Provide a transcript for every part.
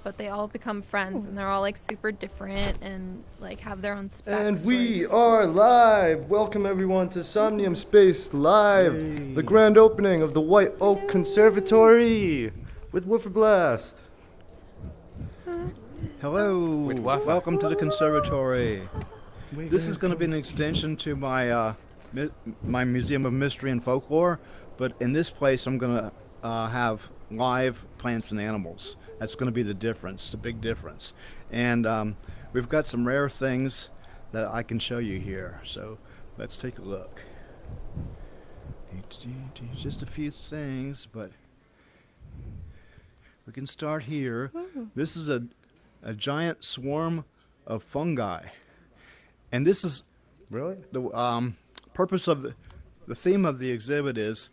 but they all become friends, and they're all like super different and like have their own backstories. And we are live! Welcome everyone to Somnium Space Live, the grand opening of the White Oak Conservatory with Woofer Blast. Hello, welcome to the Conservatory. This is going to be an extension to my my Museum of Mystery and Folklore, but in this place I'm going to have live plants and animals. That's going to be the difference, the big difference. And we've got some rare things that I can show you here, so let's take a look. Just a few things, but we can start here. This is a giant swarm of fungi. And this is Really? the purpose of the theme of the exhibit is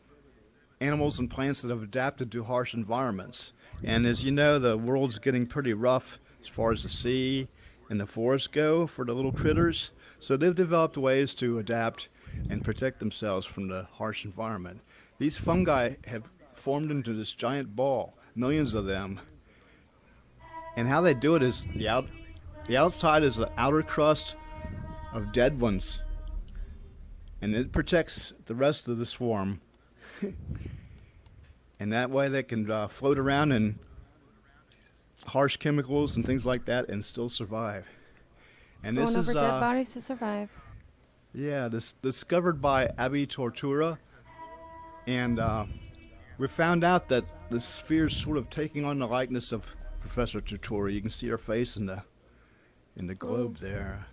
animals and plants that have adapted to harsh environments. And as you know, the world's getting pretty rough as far as the sea and the forest go for the little critters. So they've developed ways to adapt and protect themselves from the harsh environment. These fungi have formed into this giant ball, millions of them. And how they do it is the outside is the outer crust of dead ones, and it protects the rest of the swarm. And that way they can float around in harsh chemicals and things like that and still survive. And Going this over is dead bodies to survive. yeah, this discovered by Abby Tortura, and we found out that the sphere is sort of taking on the likeness of Professor Tortura. You can see her face in the globe there,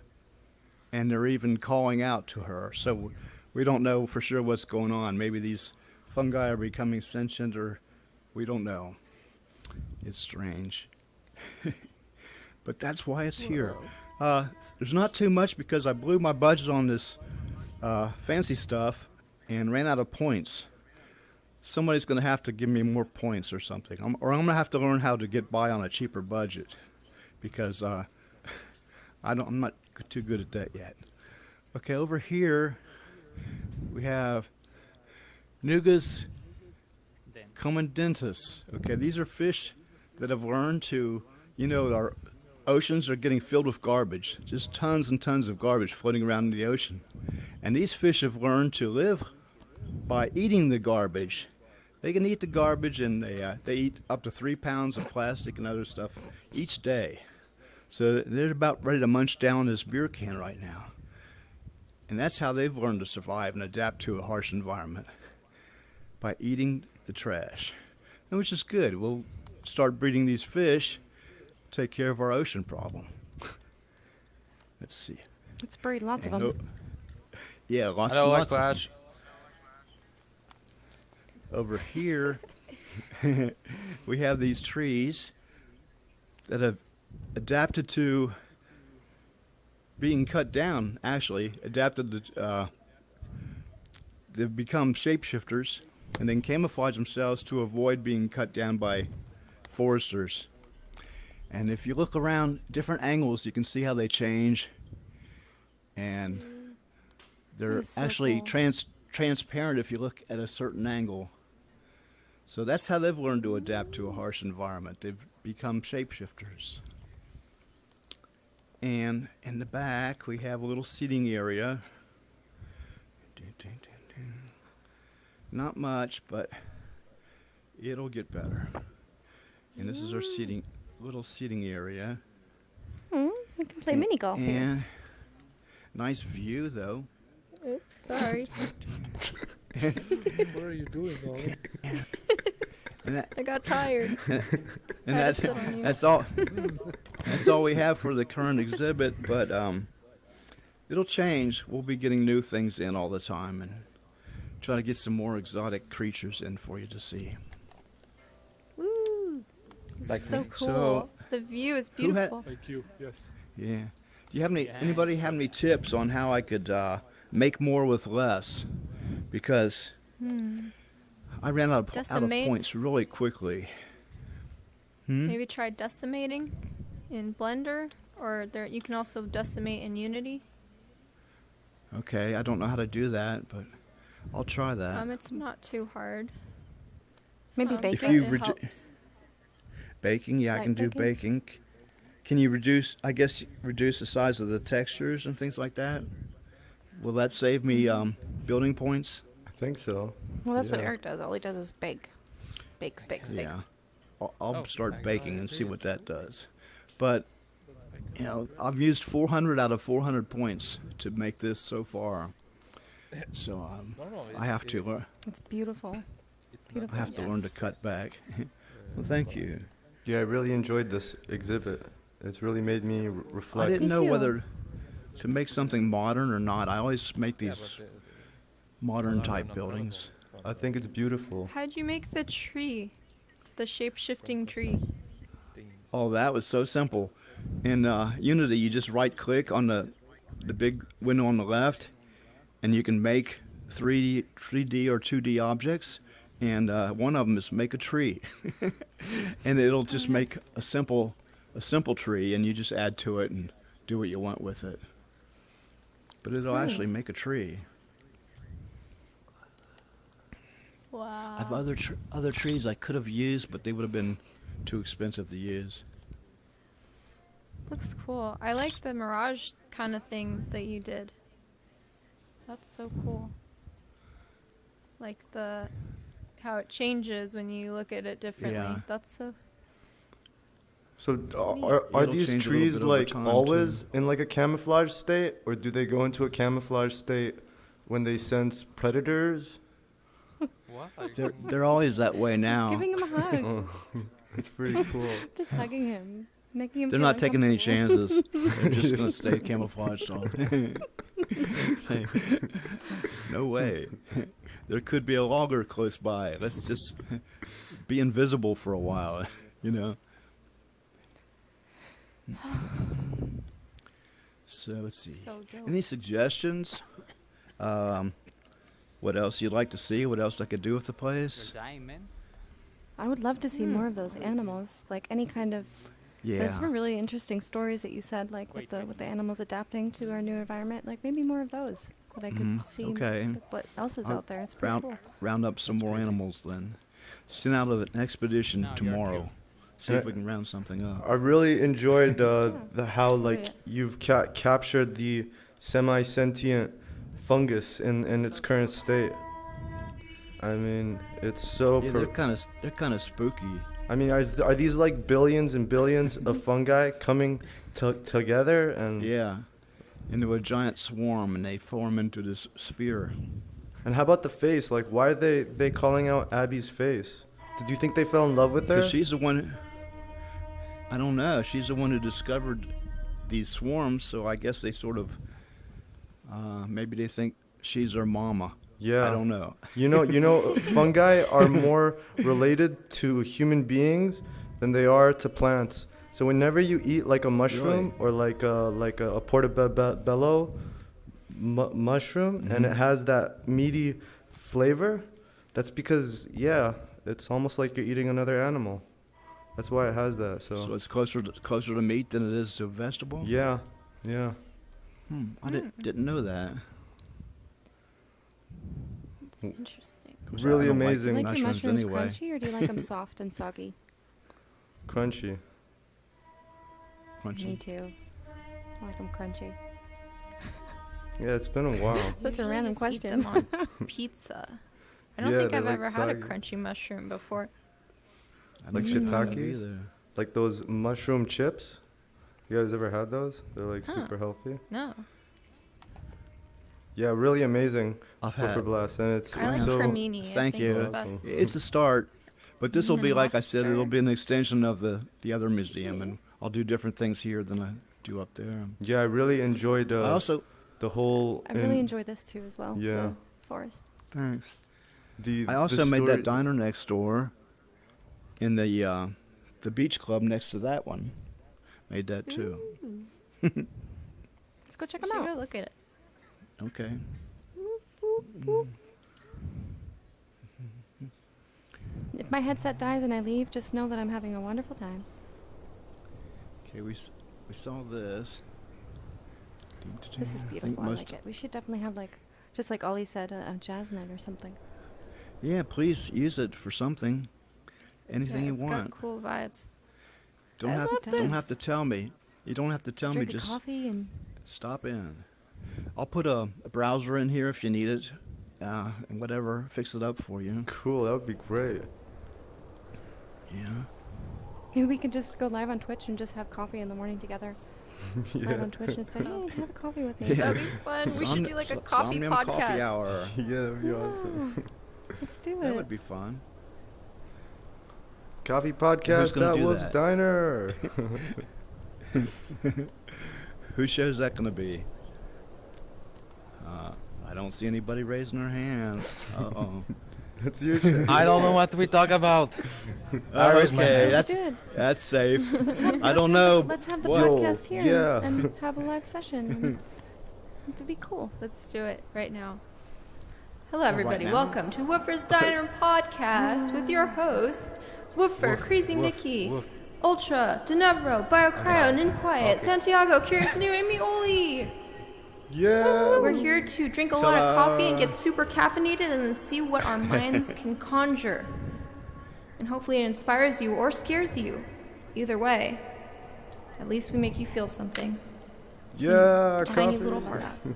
and they're even calling out to her. So we don't know for sure what's going on. Maybe these fungi are becoming sentient, or we don't know. It's strange. But that's why it's here. There's not too much because I blew my budget on this fancy stuff and ran out of points. Somebody's going to have to give me more points or something. Or I'm going to have to learn how to get by on a cheaper budget because I'm not too good at that yet. Okay, over here we have Nugus commandentus. Okay, these are fish that have learned to, our oceans are getting filled with garbage, just tons and tons of garbage floating around in the ocean. And these fish have learned to live by eating the garbage. They can eat the garbage, and they eat up to 3 pounds of plastic and other stuff each day. So they're about ready to munch down this beer can right now. And that's how they've learned to survive and adapt to a harsh environment, by eating the trash. And which is good. We'll start breeding these fish, take care of our ocean problem. Let's see. Let's breed lots of And them. Yeah, lots I don't and like lots of Flash. them. Over here, we have these trees that have adapted to being cut down, actually. Adapted to, they've become shapeshifters and then camouflage themselves to avoid being cut down by foresters. And if you look around different angles, you can see how they change. And they're That's so actually cool. transparent if you look at a certain angle. So that's how they've learned to adapt to a harsh environment. They've become shapeshifters. And in the back, we have a little seating area. Not much, but it'll get better. And this is our little seating area. We can play mini golf here. And nice view, though. Oops, sorry. What are you doing, Ollie? And that, I got tired. and I had to sit on you. that's all. That's all we have for the current exhibit. But it'll change. We'll be getting new things in all the time, and try to get some more exotic creatures in for you to see. Woo! This Like is so me. cool. So, the view is who had- beautiful. Like you, yes. Yeah. Do you have anybody have any tips on how I could make more with less? Because I ran out of Decimate? points really quickly. Maybe try decimating in Blender, or there you can also decimate in Unity. Okay, I don't know how to do that, but I'll try that. It's not too hard. Maybe But bake If it. you it reju- helps. Baking, yeah, I Light can do baking? baking. Can you reduce, I guess, reduce the size of the textures and things like that? Will that save me building points? I think so. Well, that's what Yeah. Eric does. All he does is bake. Bakes, bakes, bakes. Yeah. I'll start baking and see what that does. But, you know, I've used 400 out of 400 points to make this so far. So I have to learn. It's beautiful. Beautiful. I have to learn to cut back. Well, thank you. Yeah, I really enjoyed this exhibit. It's really made me I reflect. didn't Me know too. whether to make something modern or not. I always make these modern type buildings. I think it's beautiful. How'd you make the tree? The shape-shifting tree. Oh, that was so simple. In Unity, you just right-click on the big window on the left, and you can make 3D or 2D objects, and one of them is make a tree, and it'll just make a simple tree, and you just add to it and do what you want with it. But it'll actually Nice. make a tree. Wow. I've other trees I could have used, but they would have been too expensive to use. Looks cool. I like the mirage kind of thing that you did. That's so cool. Like how it changes when you look at it differently. Yeah. That's so. So neat. are It'll these change a little trees bit over like time, always too. in like a camouflage state, or do they go into a camouflage state when they sense predators? They're always that way now. Giving him a hug. Oh, it's pretty cool. Just hugging him. Making him They're feel not taking any uncomfortable. chances. They're just going to stay camouflaged on. Say, no way. There could be a logger close by. Let's just be invisible for a while, you know. So let's see. So dope. Any suggestions? What else you'd like to see? What else I could do with the place? Dying, man. I would love to see more of those animals. Like any kind of. Those were Yeah. really interesting stories that you said, like with the animals adapting to our new environment. Like maybe more of those that I could Mhm, see. okay. with what else is I'll out there? It's pretty cool. Round up some more animals then. Send out an expedition No, you're tomorrow. See if Yeah. we can round something up. I really enjoyed the how yeah. like you've captured the semi-sentient fungus in its current state. I mean, it's so. Yeah, they're kind of spooky. I mean, are these like billions and billions of fungi coming together and? Yeah, into a giant swarm, and they form into this sphere. And how about the face? Like, why are they calling out Abby's face? Did you think they fell in love with her? Because she's the one. I don't know. She's the one who discovered these swarms, so I guess they sort of. Maybe they think she's their mama. Yeah. I don't know. You know, fungi are more related to human beings than they are to plants. So whenever you eat like a mushroom or like a portobello mushroom and it has that meaty flavor, that's because it's almost like you're eating another animal. That's why it has that. So it's closer to meat than it is to vegetable. Yeah. I didn't know that. It's interesting. Of course, Really I don't like amazing. Do you like your mushrooms anyway. crunchy or do you like them soft and soggy? Crunchy. Crunchy. Me too. I like them crunchy. Yeah, it's been a while. Such a random Usually just eat question. them on pizza. I don't Yeah, think they're, I've like, ever had a soggy. crunchy mushroom before. I Like don't know shiitakes? either. Like those mushroom chips. You guys ever had those? They're like Huh. super healthy. No. Yeah, really amazing I've for had. blast, and it's I like so. cremini. I Thank think you. it's the best. It's a start, but this will be, And like I said, it'll mustard. be an extension of the other museum, and I'll do different things here than I do up there. Yeah, I really enjoyed I also the whole. I really enjoy this too as well. Yeah. The forest. thanks. The. I also the made story- that diner next door, in the beach club next to that one. Made that too. Let's go check We them should out. go look at it. Okay. If my headset dies and I leave, just know that I'm having a wonderful time. Okay, we saw this. This is I think beautiful. I most- like it. We should definitely have just like Ollie said, a jazz night or something. Yeah, please use it for something. Anything Yeah, you it's want. got cool vibes. Don't I have love don't have this. to tell me. You don't have to tell Drink me. a Just coffee and stop in. I'll put a browser in here if you need it, and whatever. Fix it up for you. Cool, that would be great. Yeah. maybe we can just go live on Twitch and just have coffee in the morning together. Live Yeah. on Twitch and say, hey, have a coffee with me. Yeah. That'd be fun. We should do like a coffee Somnium podcast. Coffee hour. Yeah, that'd be awesome. Yeah. Let's do That it. would be fun. Coffee podcast gonna at do Wolf's that? Diner. Whose show is that going to be? I don't see anybody raising their hands. Uh-oh. That's your show. I don't know what we talk about. I raised my Okay, hand. Let's that's do it. that's safe. Let's I have don't the- know. Let's have the what- podcast here yeah. and have a live session. and It'd be cool. Let's do it right now. Hello, everybody. now? Welcome to Woofer's Diner Podcast with your host, Woofer, Crazy Nikki, woof. Ultra, Denevro, BioCryo, Ninquiet, Okay. Santiago, Curious New, and Mioli. Yeah. We're here to drink a lot of coffee and get super caffeinated and then see what our minds can conjure. And hopefully it inspires you or scares you. Either way, at least we make you feel something. Yeah, Tiny coffee. little parts.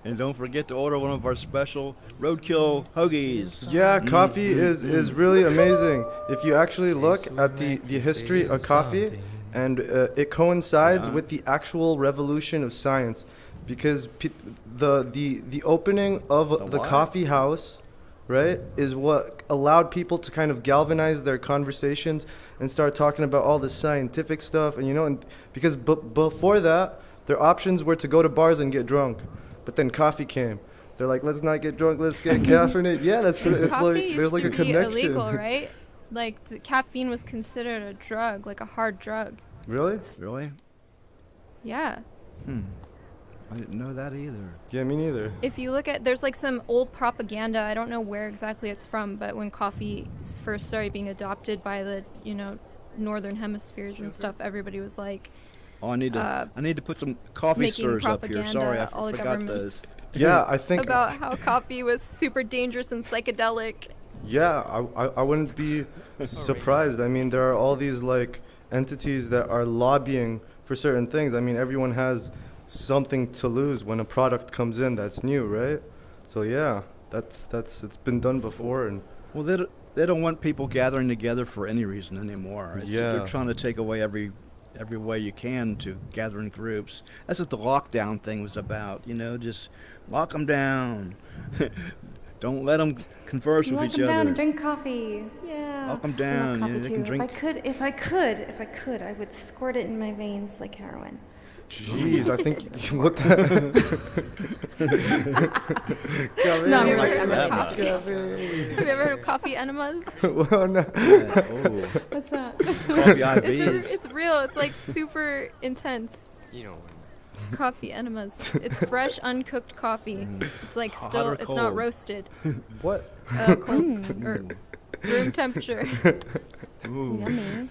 And don't forget to order one of our special roadkill hoagies. Yeah, coffee is really amazing. If you actually look at the history of coffee, and it coincides with the actual revolution of science, because the opening of the what? coffee house, right, is what allowed people to kind of galvanize their conversations and start talking about all the scientific stuff, and because before that, their options were to go to bars and get drunk, but then coffee came. They're like, let's not get drunk, let's get caffeinated. Yeah, that's what it's Coffee like. used There's like to a be connection. illegal, right? Like the caffeine was considered a drug, like a hard drug. Really? Really? Yeah. I didn't know that either. Yeah, me neither. If you look at, there's like some old propaganda. I don't know where exactly it's from, but when coffee first started being adopted by the, northern hemispheres and stuff, everybody was like Oh, I need to put some coffee making stirs up here. propaganda. Sorry, I all the forgot governments those. Yeah, I think. about how coffee was super dangerous and psychedelic. Yeah, I wouldn't be surprised. I mean, there are all these like entities that are lobbying for certain things. I mean, everyone has something to lose when a product comes in that's new, right? So yeah, that's it's been done before, and Well, they don't want people gathering together for any reason anymore. Yeah. They're trying to take away every way you can to gather in groups. That's what the lockdown thing was about. Just lock them down. Don't let them converse with Lock each them down other. and drink coffee. Yeah. Lock 'em I down, love coffee yeah, they can too. drink- If I could, I would squirt it in my veins like heroin. jeez, I think what the. No, Have you ever like heard of that coffee? much. Have you ever heard of coffee enemas? Well, no. Oh, What's that? coffee IVs. It's real. It's like super intense. Coffee enemas. It's fresh, uncooked coffee. It's like Hot still, or it's not cold? roasted. What? Cold or room temperature. Ooh. Yummy.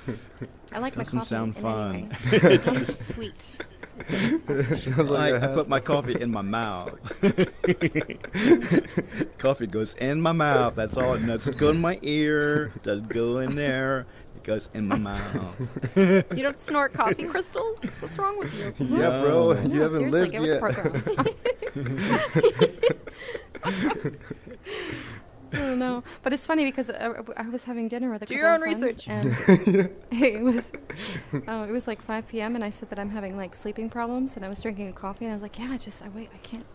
I like my Doesn't coffee sound in fun. any way. As long as it's sweet. I put my coffee in my mouth. Coffee goes in my mouth. That's all. It doesn't go in my ear. Doesn't go in there. It goes in my mouth. You don't snort coffee crystals? What's wrong with you? Yeah, bro, No. you No, haven't seriously, lived get with yet. the program. I don't know, but it's funny because I was having dinner with a Do couple your own of friends, research. and it was like 5 p.m. and I said that I'm having like sleeping problems, and I was drinking a coffee, and I was like, yeah, I can't,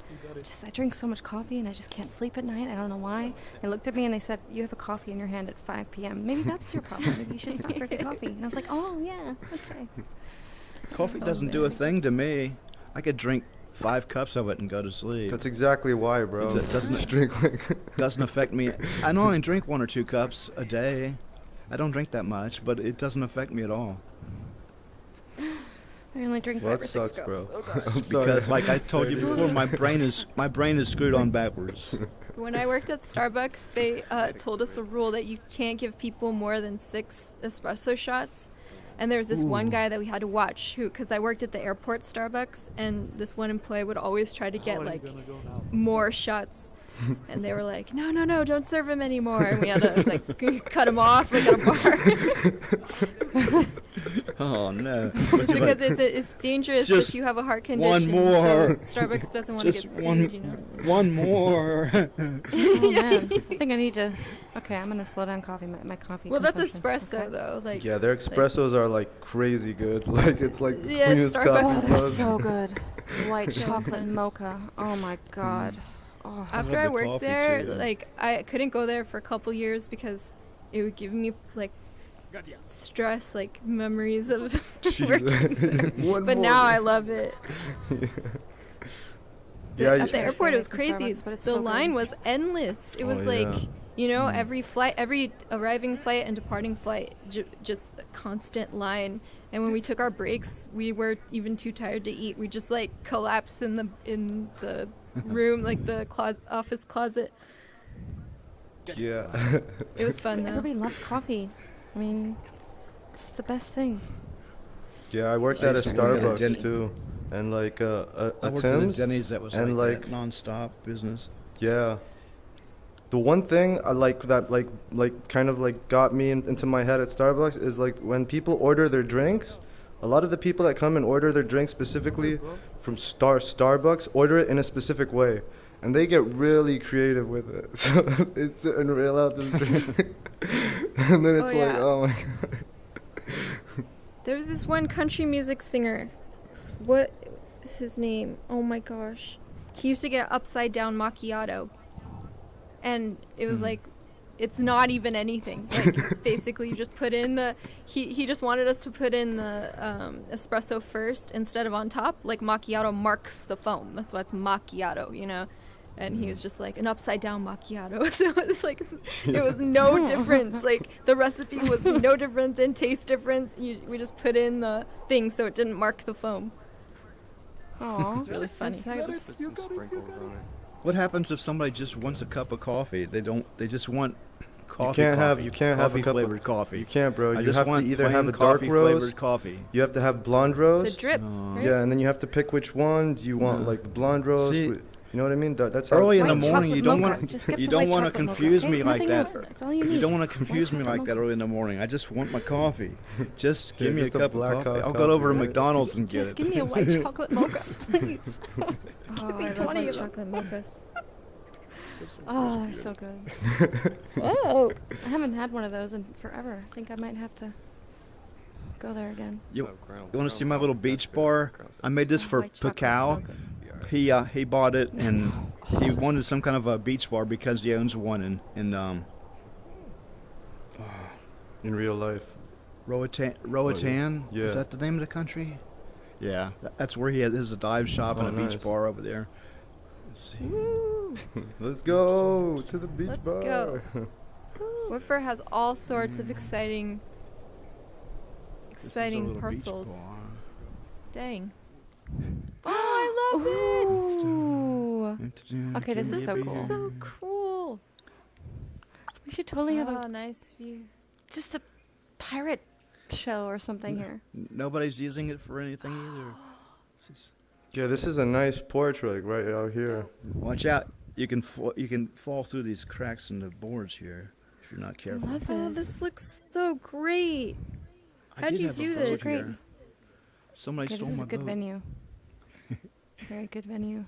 I drink so much coffee, and I just can't sleep at night. I don't know why. They looked at me and they said, you have a coffee in your hand at 5 p.m. Maybe that's your problem. Maybe you should stop drinking coffee. And I was like, oh yeah, okay. Coffee doesn't do a thing to me. I could drink 5 cups of it and go to sleep. That's exactly why, bro. It doesn't- Just drink like. Doesn't affect me. I only drink 1 or 2 cups a day. I don't drink that much, but it doesn't affect me at all. I only drink Well, 5 that or 6 sucks, cups. bro. Oh, gosh. I'm sorry. Because, like I told you Sorry. before, my brain is screwed on backwards. When I worked at Starbucks, they told us a rule that you can't give people more than 6 espresso shots. And there was this one guy that we had to watch because I worked at the airport Starbucks, and this one employee would always try to get like more shots. And they were like, no, no, no, don't serve him anymore. And we had to like cut him off like at a bar. Oh no! Just because it's dangerous Just if you have a heart condition. one more. So Starbucks doesn't want to Just get sued, you know. one more. Oh man, I think I need to. Okay, I'm gonna slow down coffee. My coffee. Well, that's consumption. espresso Okay. though. Like Yeah, their espressos are like crazy good. Like it's like the Yeah, cleanest Starbucks Oh, coffee. they're buzz. so good. White So chocolate intense. mocha. Oh my god. Oh. After love I the worked coffee, there, too. like I couldn't go there for a couple years because it would give me like stress, like memories of working there. One But more. now I love it. Yeah, At the you- airport, it was Starbucks, crazy. but it's The so good. line was endless. It Oh, was like, yeah. you know, every flight, every arriving flight and departing flight, just a constant line. And when we took our breaks, we were even too tired to eat. We just like collapsed in the room, like the office closet. yeah. It was fun though. Everybody loves coffee. I mean, it's the best thing. Yeah, I worked at a used to work at a Starbucks Denny. too, and like I a worked at a Tim's. Denny's that was and, like, like- that non-stop business. Yeah. The one thing I like that like kind of like got me into my head at Starbucks is like when people order their drinks, a lot of the people that come and order their drinks specifically from Starbucks order it in a specific way. And they get really creative with it. So it's and reel out this drink. And then it's Oh, like, yeah. oh my god. There was this one country music singer. What is his name? Oh my gosh. He used to get upside down macchiato. And it was like, it's not even anything. Like, basically, you just put in the. He just wanted us to put in the espresso first instead of on top. Like, macchiato marks the foam. That's why it's macchiato, you know? And he was just like, an upside down macchiato. So it was like, it was no difference. Like, the recipe was no different, didn't taste different. We just put in the thing so it didn't mark the foam. Oh, It's really funny. Put some sprinkles on it. What happens if somebody just wants a cup of coffee? They just want coffee. You can't have a cup of flavored coffee. You can't, bro. I You just have to want either have a plain dark coffee roast. flavored coffee. You have to have blonde roast. The drip. Oh. right? Yeah, and then you have to pick which one. Do you want No. like the blonde roast? See, You know what I mean? That's how Early in it's the done. morning, White you don't chocolate want mocha. Just get you the don't white want to chocolate mocha, confuse okay? me like Nothing that. else. That's all you need. You don't want to confuse me chocolate like that mocha. early in the morning. I just want my coffee. Just give Yeah, me a just a cup of black coffee. coffee. I'll go over to Right. McDonald's and get Just it. give me a white chocolate mocha, please. Oh, I love 20 white of them. chocolate mochas. Oh, they're so good. Whoa. I haven't had one of those in forever. I think I might have to go there again. You, Oh, ground- you want to see my ground little salt. beach That's bar? good. Ground salt. I made this for White chocolate's Pacao. so good. He bought it and he wanted some kind of a beach bar because he owns one in In real life. Roatan. Yeah. Is that the name of the country? Yeah, that's where he has a dive shop and Oh, a beach nice. bar over there. Let's see. Woo. Let's go to the beach Let's bar. go. Whitford has all sorts of exciting This is a little beach parcels. bar. Dang. Oh, I love this. Ooh. Okay, this is so This cool. is so cool. We should totally have Oh, a nice view. just a pirate show or something here. Nobody's using it for anything either. This is- Yeah, this is a nice porch like right out here. Watch out! You can fall through these cracks in the boards here if you're not I careful. love Oh, this. this looks so great. I How'd did you have a do boat this? here. Somebody Okay, stole this is my a good boat. venue. Very good venue.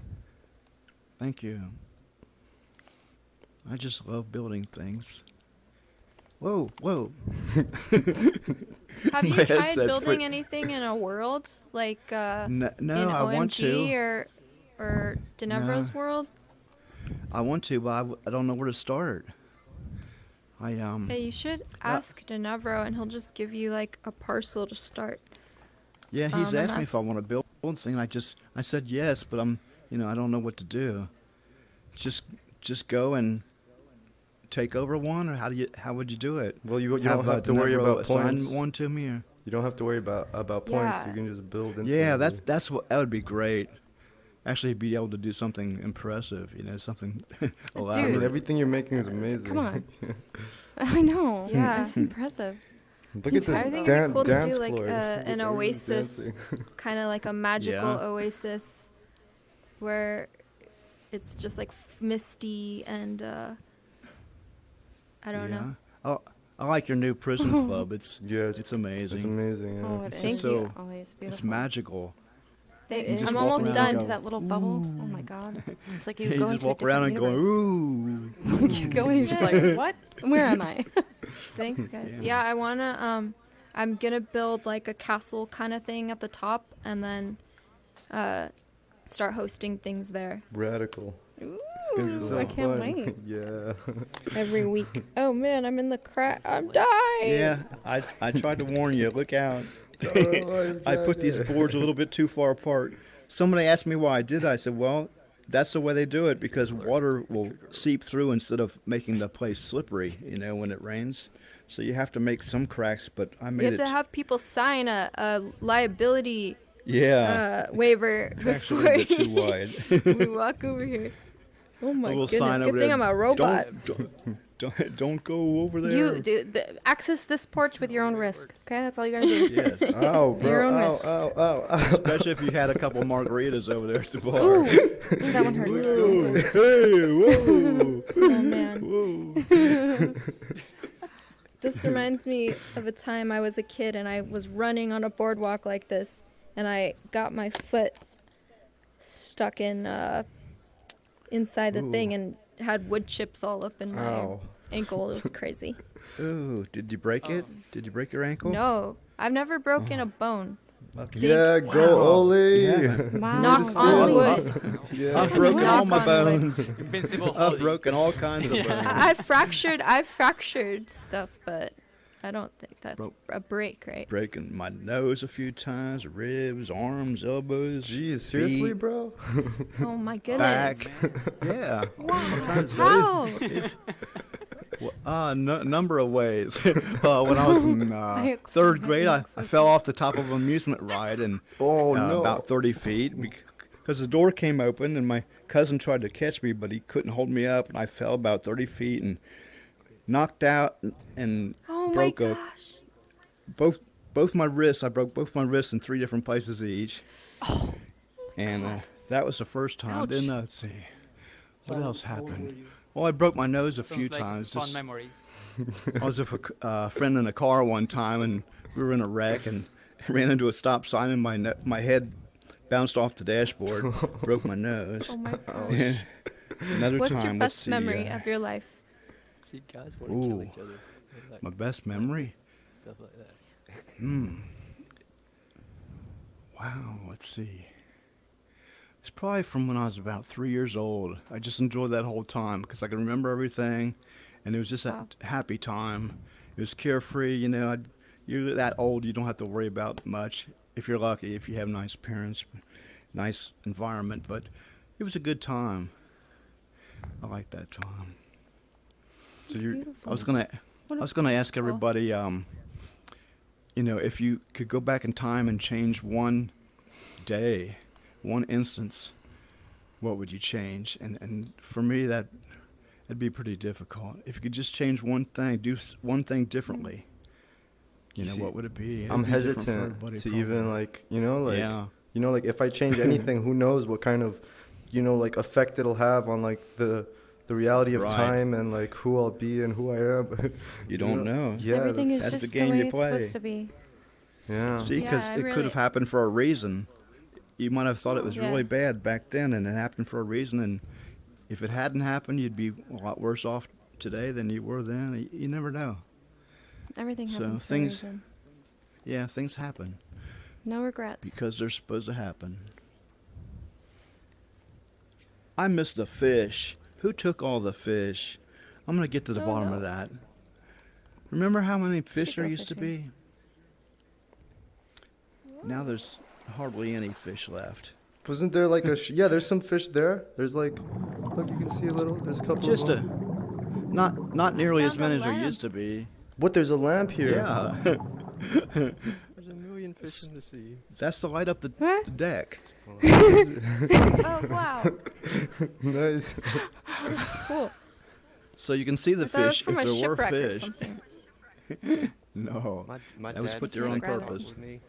Thank you. I just love building things. Whoa, whoa. Have you My tried headset's building pretty- anything in a world like No, in I want OMG to. or Ginevra's No. world? I want to, but I don't know where to start. Hey, you should ask Ginevra and he'll just give you like a parcel to start. Yeah, he's and asked me if I that's- want to build something. I said yes, but I don't know what to do. Just go and take over one, or how would you do it? Well, you don't have to Denevro worry about assign points. one to me. Or? You don't have to worry about points. Yeah. You can just build. Yeah, infinitely. that would be great. Actually, be able to do something impressive. Something I elaborate. mean, everything you're making is amazing. Come on. I know. Yeah. It's impressive. Look at this I think it'd be cool to dance do like floor. an Everyone's oasis, dancing. kind of like a magical Yeah. oasis, where it's just like misty and I don't know. Oh, I like your new prison club. It's Yeah, it's amazing. It's amazing. Yeah. Oh, it It's is. so- Oh, it's beautiful. It's magical. It just I'm walk almost around done. and into that little bubble. Oh my god! It's like you You go just into walk a around different and go, universe. ooh. You go and you're just like, what? Where am I? Thanks, guys. Yeah. Yeah, I wanna I'm gonna build like a castle kind of thing at the top, and then start hosting things there Radical. Ooh, It's gonna be so I can't fun. wait. Yeah. every week. Oh man, I'm in the crack. I'm dying. Yeah, I tried to warn you. Look out. I put these boards a little bit too far apart. Somebody asked me why I did that. I said, well, that's the way they do it because water will seep through instead of making the place slippery, when it rains. So you have to make some cracks, but I You made have it. to have people sign a liability waiver Actually, before a bit too wide. we walk over here. Oh my little goodness! sign Good over thing there. I'm a robot. Don't go over there. You access this porch with your own risk. Okay, that's all you gotta do. Yes. Ow, bro. Your own Ow, risk. ow, ow, ow. Especially if you had a couple margaritas over there at the bar. Ooh, that one hurts. Whoa, hey, whoa, Oh man. whoa. This reminds me of a time I was a kid and I was running on a boardwalk like this, and I got my foot stuck in inside the thing and had wood chips all up in my Ow. ankle. It was crazy. Ooh, did you break it? Did you break your ankle? No, I've never broken a bone. Lucky. Yeah, go Oli. Yeah. Wow. Knock on wood. Yeah. I've broken all my Knock on wood. bones. Invincible I've broken all kinds of bones. I've fractured stuff, but I don't think that's Broke. a break, right? Breaking my nose a few times, ribs, arms, elbows. Jeez, seriously, feet, bro? Oh my back. goodness. Yeah. How? Number of ways. When I was in third grade, I fell off the top of an amusement ride and Oh, no. about 30 feet because the door came open and my cousin tried to catch me, but he couldn't hold me up, and I fell about 30 feet and knocked out and Oh my broke gosh. both my wrists. I broke both my wrists in 3 different places each. Oh. And that was the first time. Ouch. Then let's see, what else happened? Well, I broke my nose a few times. Fun Just- memories. I was with a friend in a car one time, and we were in a wreck, and ran into a stop sign, and my head bounced off the dashboard, broke my nose. Oh my gosh. And another What's time, your let's best see, memory of your life? See, guys want to kill Ooh. each other. Like, my best memory. stuff like that. Wow, let's see. It's probably from when I was about 3 years old. I just enjoyed that whole time because I can remember everything, and it was just Wow. a happy time. It was carefree, You're that old, you don't have to worry about much. If you're lucky, if you have nice parents, nice environment. But it was a good time. I like that time. So That's I beautiful. was gonna ask Cool. everybody, if you could go back in time and change one day, one instance, what would you change? And for me, that'd be pretty difficult. If you could just change one thing, do one thing differently, See, what would it be? I'm It'd be different for hesitant everybody, to probably. even Yeah. like if I change anything, who knows what kind of, effect it'll have on like the reality of Right. time and like who I'll be and who I am. You don't know. Yeah, Everything is that's the just game way you it's play. supposed to be. Yeah. See, Yeah, because I it could really- have happened for a reason. You might have thought it was Yeah. really bad back then, and it happened for a reason. And if it hadn't happened, you'd be a lot worse off today than you were then. You never know. Everything So happens for a things- reason. Yeah, things happen No regrets. because they're supposed to happen. I missed the fish. Who took all the fish? I'm gonna get to the Oh, bottom no. of that. Remember how many fish Should there go used to be? Now there's hardly any fish left. Wasn't there like yeah, there's some fish there. There's like, look, you can see a little. There's a couple Just of a, them. not nearly as Found a many as there lamp. used to be. What, there's a lamp here? Yeah, There's a million fish in the sea. that's to light up the What? deck. Oh wow, Nice. that's cool. So you can see the I thought it was fish from if a there were shipwreck or fish. something. No. My That was dad's put there on sex talk purpose. with me.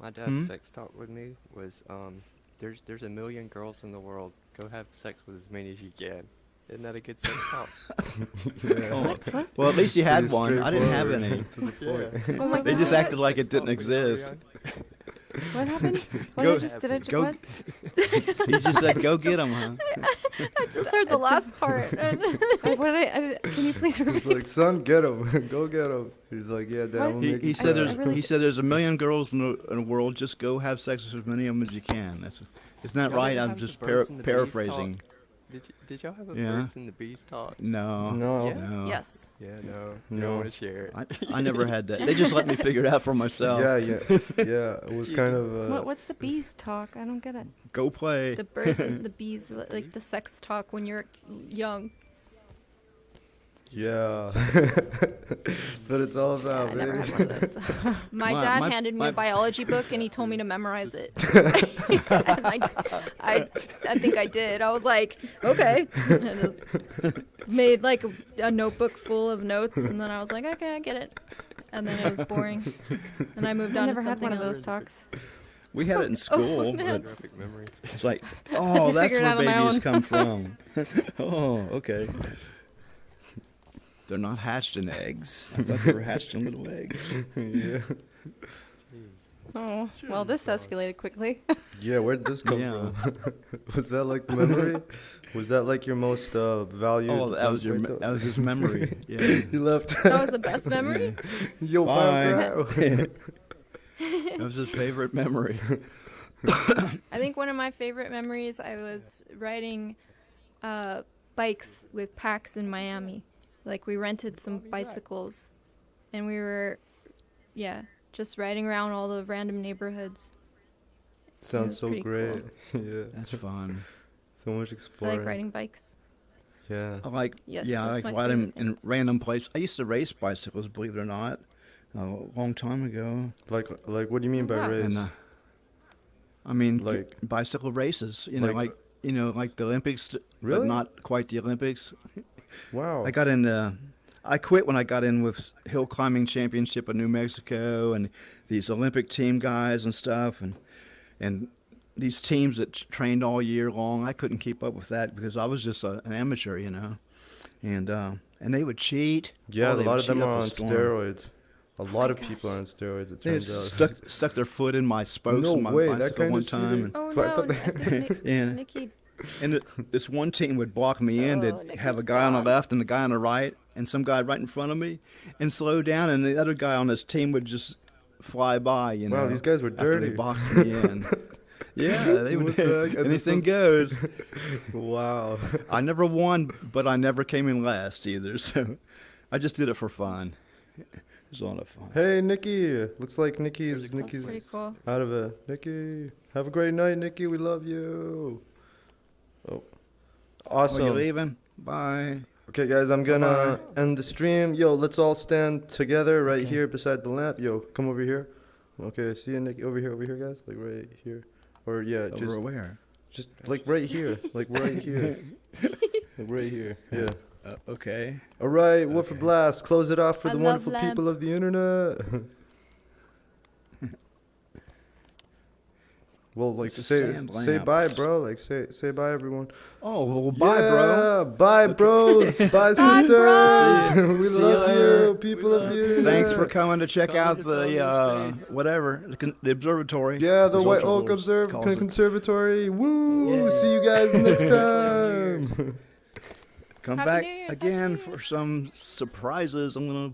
My dad's Hmm? sex talk with me was there's a million girls in the world. Go have sex with as many as you can. Isn't that a good sex talk? Oh, well, at least you had Pretty one. I didn't have straightforward. any. To the point. Oh my They god. just acted like it Sex didn't talk with Ariana. exist. What happened? What Go- did I just go- what? He just said, "Go get him, huh?" I just heard the last part. What did can you please He's repeat? like, son, get him. Go get him. He's like, yeah, Dad, I'm What? gonna He, make he you said proud." there's really he d- said there's a million girls in the world. Just go have sex with as many of them as you can. Isn't that Y'all right? didn't I'm have the just birds and the bees paraphrasing. talk? Did y'all have a Yeah. birds and the bees talk? No. No. Yeah. No. Yes. Yeah, no. You No. don't want to share it. I never had that. They just let me figure it out for myself. Yeah, yeah. It was kind of. What's the bees talk? I don't get it. Go play. The birds and the bees, like the sex talk when you're young. Yeah. That's what it's all Yeah, about, I never baby. had one of those. My My- dad my- handed me my- a biology book and he told me to memorize it. And I think I did. I was like, okay. And just made like a notebook full of notes, and then I was like, okay, I get it. And then it was boring. And I moved I on never to had something one of else. those talks. We had it in school, man. but Graphic memory. it's like, to oh, that's figure it where out on my babies own. come from. Oh, okay. They're not hatched in eggs. I thought they were hatched in little eggs. Yeah. Oh, well, this escalated quickly. Yeah, where'd this come Yeah. from? Was that like the memory? Was that like your most valued? Oh, that was breakup? that was his memory. Yeah. You left. That was the best memory. Yo, Bye. bye. That was his favorite memory. I think one of my favorite memories, I was riding bikes with Pax in Miami. Like, we rented some bicycles, and we were, just riding around all the random neighborhoods. Sounds was so pretty great. Yeah. That's fun. So much I exploring. like riding bikes. Yeah. I like, Yes, yeah, I that's like my riding favorite thing. in random places. I used to race bicycles, believe it or not, a long time ago. Like, what do you mean by Wow. race? And I mean, Like- bicycle races. You know, Like- like the Olympics, Really? but not quite the Olympics. Wow. I got in. I quit when I got in with hill climbing championship in New Mexico and these Olympic team guys and stuff, and these teams that trained all year long. I couldn't keep up with that because I was just an amateur, you know, and they would cheat. Yeah, Oh, a they lot would of them cheat are up a on storm. steroids. A lot of people are on steroids. It They turns out. stuck their foot in my spokes No on my way, that bicycle kind one of time, cheating? and, Oh But I no, thought I think Yeah. Nikki. this one team would block me in. Oh, They'd have a Nikki's guy on the gone. left and a guy on the right, and some guy right in front of me, and slow down, and the other guy on this team would just fly by. You know, Wow, these guys were after dirty. they boxed me in. Yeah, they would. What the heck? And this Anything was- goes. Wow. I never won, but I never came in last either. So I just did it for fun. It was a lot of fun. Hey, Nikki. Looks like Nikki's That's pretty cool. out of it. Nikki, have a great night, Nikki. We love you. Oh, Oh, awesome. you leaving? Bye. Okay, guys, I'm gonna Bye-bye. end the stream. Yo, let's all stand together right here beside the lamp. Yo, come over here. Okay, see you, Nikki. Over here, guys. Like right here. Or yeah, Over where? just like right here. Like right here. Like right here. Yeah. Okay. All right, Woofer Okay. Blast. Close it off for I the love wonderful lamp. people of the internet. Well, like It's a say sand lamp. bye, bro. Like say bye, everyone. Oh, well, bye, bro. Yeah, bye, bros. Bye, sisters. bros. We See you love later. you, people of the internet. Thanks for coming to check Coming out to the Somnium space. whatever the observatory. Yeah, the As White Ultra Oak Lords calls it. Conservatory. Woo! Yeah. See you guys next time. Come Happy back New Year's, Happy again New for some surprises. I'm gonna